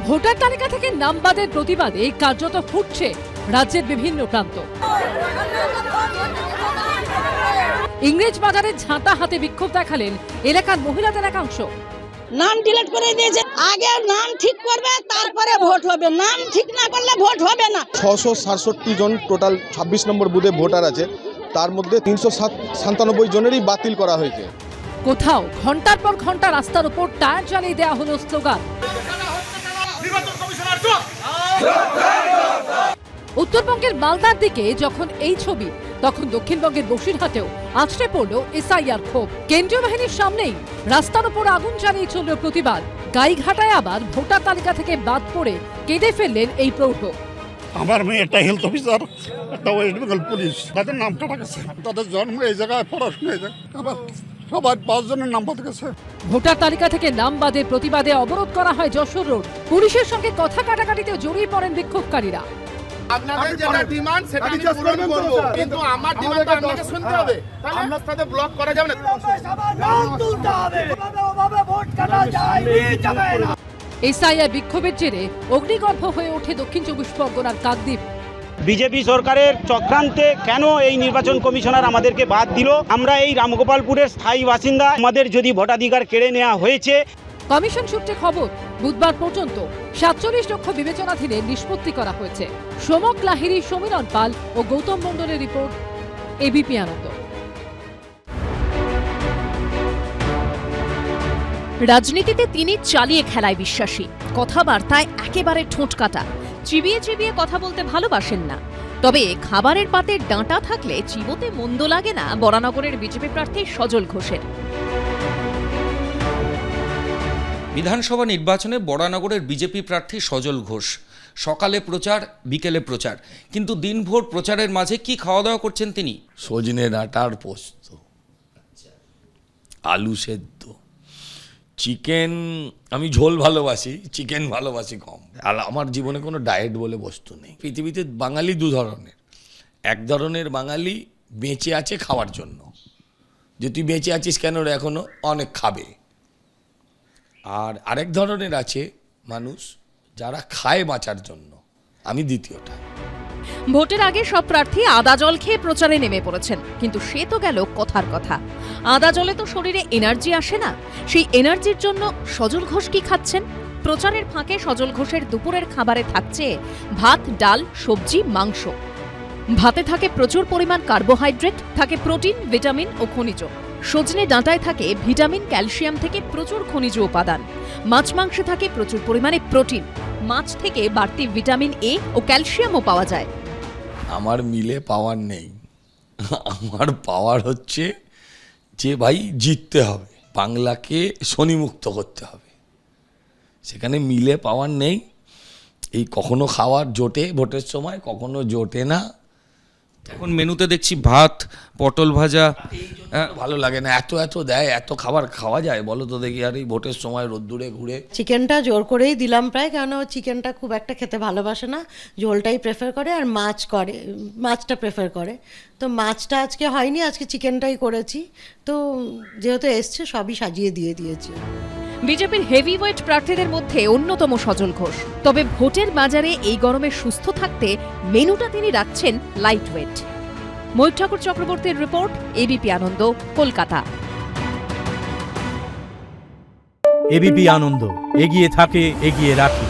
Voter তালিকা থেকে নাম বাদের প্রতিবাদে কার্যত ফুটছে রাজ্যের বিভিন্ন প্রান্ত। ইংরেজ বাজারে ঝাঁটা হাতে বিক্ষোভ দেখালেন এলাকার মহিলাদের একাংশ। নাম ডিলিট করে দিয়েছে, আগে নাম ঠিক করবে তারপরে ভোট হবে, নাম ঠিক না করলে ভোট হবে না। 667 জন টোটাল 26 নম্বর বুথে ভোটার আছে, তার মধ্যে 397 জনেরই বাতিল করা হয়েছে। কোথাও ঘন্টার পর ঘন্টা রাস্তার উপর টায়ার জ্বালিয়ে দেওয়া হলো স্লোগান। উত্তরবঙ্গের মালদার দিকে যখন এই ছবি, তখন দক্ষিণবঙ্গের বসিরহাটেও আছড়ে পড়ল এসআইআর ক্ষোভ। কেন্দ্রীয় বাহিনীর সামনেই রাস্তার উপর আগুন জ্বালিয়ে চলল প্রতিবাদ। গাইঘাটায় আবার ভোটার তালিকা থেকে বাদ পড়ে কেঁদে ফেললেন এই প্রৌঢ়। আমার মেয়ে একটা হেলথ অফিসার, একটা ওয়েস্ট বেঙ্গল পুলিশ, তাদের নাম কাটা গেছে, তাদের জন্ম এই জায়গায়, পড়াশোনা এই জায়গায়, আবার সবার 5 জনের নাম বাদ গেছে। ভোটার তালিকা থেকে নাম বাদের প্রতিবাদে অবরোধ করা হয় যশোর রোড। পুলিশের সঙ্গে কথা কাটাকাটিতে জড়িয়ে পড়েন বিক্ষোভকারীরা। আপনাদের যেটা ডিমান্ড সেটা আমি পূরণ করব, কিন্তু আমার ডিমান্ড আপনাকে শুনতে হবে। আমরা সাথে ব্লক করা যাবে না, নাম তুলতে হবে, ওভাবে ভোট কাটা যাবে না। এসআইআর বিক্ষোভের জেরে অগ্নিগর্ভ হয়ে ওঠে দক্ষিণ 24 পরগনার কাকদ্বীপ। বিজেপি সরকারের চক্রান্তে কেন এই নির্বাচন কমিশনার আমাদেরকে বাদ দিল? আমরা এই রামগোপালপুরের স্থায়ী বাসিন্দা, আমাদের যদি ভোটাধিকার কেড়ে নেওয়া হয়েছে। কমিশন সূত্রে খবর, বুধবার পর্যন্ত 47 লক্ষ বিবেচনাধীনে নিষ্পত্তি করা হয়েছে। সোমক লাহিড়ী, সমীরণ পাল ও গৌতম মণ্ডলের রিপোর্ট, এবিপি আনন্দ। রাজনীতিতে তিনি চালিয়ে খেলায় বিশ্বাসী, কথাবার্তায় একেবারে ঠোঁটকাটা, চিবিয়ে চিবিয়ে কথা বলতে ভালোবাসেন না। তবে খাবারের পাতে ডাঁটা থাকলে চিবোতে মন্দ লাগে না বরানগরের বিজেপি প্রার্থী সজল ঘোষের। বিধানসভা নির্বাচনে বরানগরের বিজেপি প্রার্থী সজল ঘোষ সকালে প্রচার, বিকেলে প্রচার, কিন্তু দিনভর প্রচারের মাঝে কি খাওয়া দাওয়া করছেন তিনি? সজনে ডাঁটার পোস্ত, আলু সেদ্ধ, চিকেন। আমি ঝোল ভালোবাসি, চিকেন ভালোবাসি কম। আর আমার জীবনে কোনো ডায়েট বলে বস্তু নেই। পৃথিবীতে বাঙালি 2 ধরনের। এক ধরনের বাঙালি বেঁচে আছে খাওয়ার জন্য, যে তুই বেঁচে আছিস কেন রে এখনো, অনেক খাবে। আর আরেক ধরনের আছে মানুষ যারা খায় বাঁচার জন্য। আমি দ্বিতীয়টা। ভোটের আগে সব প্রার্থী আদা জল খেয়ে প্রচারে নেমে পড়েছেন, কিন্তু সে তো গেল কথার কথা। আদা জলে তো শরীরে এনার্জি আসে না। সেই এনার্জির জন্য সজল ঘোষ কি খাচ্ছেন? প্রচারের ফাঁকে সজল ঘোষের দুপুরের খাবারে থাকছে ভাত, ডাল, সবজি, মাংস। ভাতে থাকে প্রচুর পরিমাণ কার্বোহাইড্রেট, থাকে প্রোটিন, ভিটামিন ও খনিজ। সজনে ডাঁটায় থাকে ভিটামিন, ক্যালসিয়াম থেকে প্রচুর খনিজ উপাদান। মাছ মাংসে থাকে প্রচুর পরিমাণে প্রোটিন। মাছ থেকে বাড়তি ভিটামিন এ ও ক্যালসিয়ামও পাওয়া যায়। আমার মিলে পাওয়ার নেই, আমার পাওয়ার হচ্ছে যে ভাই জিততে হবে, বাংলাকে শনিমুক্ত করতে হবে। সেখানে মিলে পাওয়ার নেই। এই কখনো খাওয়ার জোটে ভোটের সময়, কখনো জোটে না। এখন মেনুতে দেখছি ভাত, পটল ভাজা। ভালো লাগে না, এত এত দেয়, এত খাবার খাওয়া যায় বলো তো দেখি? আর এই ভোটের সময় রোদ্দুরে ঘুরে। চিকেনটা জোর করেই দিলাম প্রায়, কারণ চিকেনটা খুব একটা খেতে ভালোবাসে না, ঝোলটাই প্রেফার করে, আর মাছটা প্রেফার করে। তো মাছটা আজকে হয়নি, আজকে চিকেনটাই করেছি। তো যেহেতু এসছে সবই সাজিয়ে দিয়েছি। বিজেপির হেভিওয়েট প্রার্থীদের মধ্যে অন্যতম সজল ঘোষ। তবে ভোটের বাজারে এই গরমে সুস্থ থাকতে মেনুটা তিনি রাখছেন লাইট ওয়েট। ময়ূর ঠাকুর চক্রবর্তীর রিপোর্ট, এবিপি আনন্দ, কলকাতা। এবিপি আনন্দ, এগিয়ে থাকে, এগিয়ে রাখে।